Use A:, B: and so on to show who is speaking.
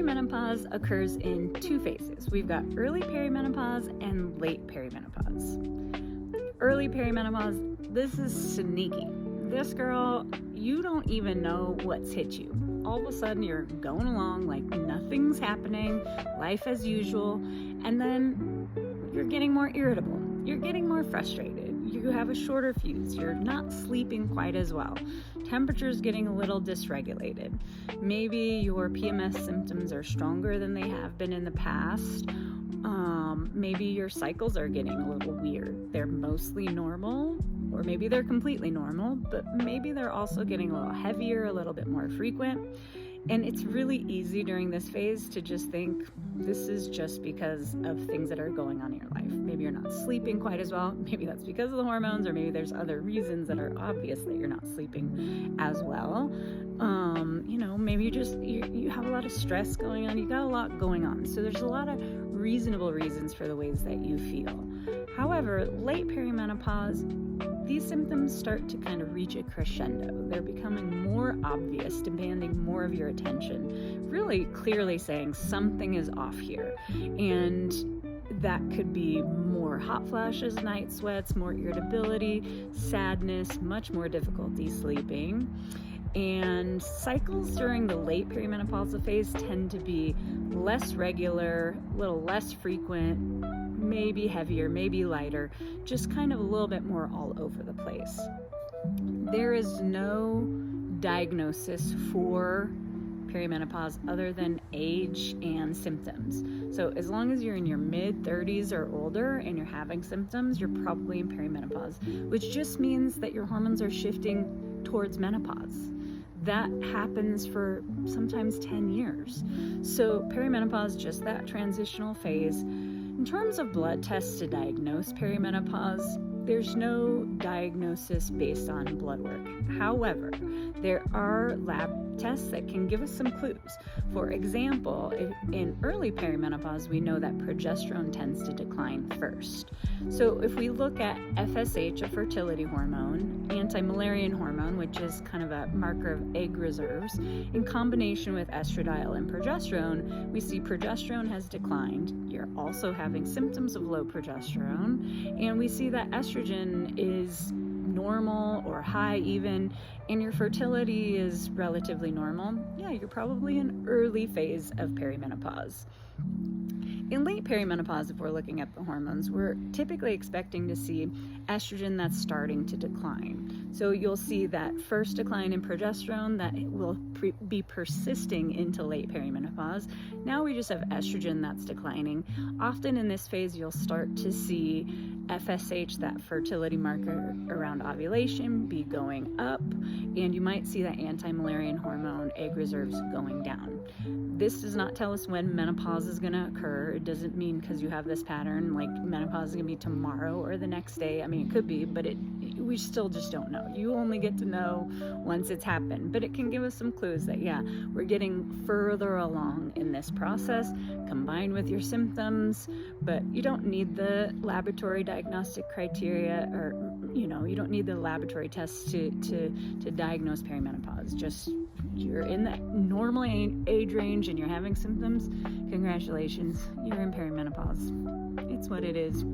A: Perimenopause occurs in two phases. We've got early perimenopause and late perimenopause. Early perimenopause, this is sneaky. This girl, you don't even know what's hit you. All of a sudden you're going along like nothing's happening, life as usual, and then you're getting more irritable. You're getting more frustrated. You have a shorter fuse. You're not sleeping quite as well. Temperature's getting a little dysregulated. Maybe your PMS symptoms are stronger than they have been in the past. Maybe your cycles are getting a little weird. They're mostly normal, or maybe they're completely normal, but maybe they're also getting a little heavier, a little bit more frequent. And it's really easy during this phase to just think this is just because of things that are going on in your life. Maybe you're not sleeping quite as well. Maybe that's because of the hormones, or maybe there's other reasons that are obvious that you're not sleeping as well. Maybe you have a lot of stress going on. You got a lot going on. So there's a lot of reasonable reasons for the ways that you feel. However, late perimenopause, these symptoms start to kind of reach a crescendo. They're becoming more obvious, demanding more of your attention, really clearly saying something is off here. And that could be more hot flashes, night sweats, more irritability, sadness, much more difficulty sleeping. And cycles during the late perimenopausal phase tend to be less regular, a little less frequent, maybe heavier, maybe lighter, just kind of a little bit more all over the place. There is no diagnosis for perimenopause other than age and symptoms. So as long as you're in your mid-30s or older and you're having symptoms, you're probably in perimenopause, which just means that your hormones are shifting towards menopause. That happens for sometimes 10 years. So perimenopause, just that transitional phase. In terms of blood tests to diagnose perimenopause, there's no diagnosis based on blood work. However, there are lab tests that can give us some clues. For example, in early perimenopause, we know that progesterone tends to decline first. So if we look at FSH, a fertility hormone, anti-Müllerian hormone, which is kind of a marker of egg reserves, in combination with estradiol and progesterone, we see progesterone has declined. You're also having symptoms of low progesterone, and we see that estrogen is normal or high even, and your fertility is relatively normal. Yeah, you're probably in early phase of perimenopause. In late perimenopause, if we're looking at the hormones, we're typically expecting to see estrogen that's starting to decline. So you'll see that first decline in progesterone that will be persisting into late perimenopause. Now we just have estrogen that's declining. Often in this phase, you'll start to see FSH, that fertility marker around ovulation, be going up, and you might see that anti-Müllerian hormone, egg reserves, going down. This does not tell us when menopause is going to occur. It doesn't mean because you have this pattern, like menopause is going to be tomorrow or the next day. I mean, it could be, but we still just don't know. You only get to know once it's happened. But it can give us some clues that, yeah, we're getting further along in this process, combined with your symptoms. But you don't need the laboratory diagnostic criteria, or, you don't need the laboratory tests to diagnose perimenopause. Just you're in that normal age range and you're having symptoms, congratulations, you're in perimenopause. It's what it is.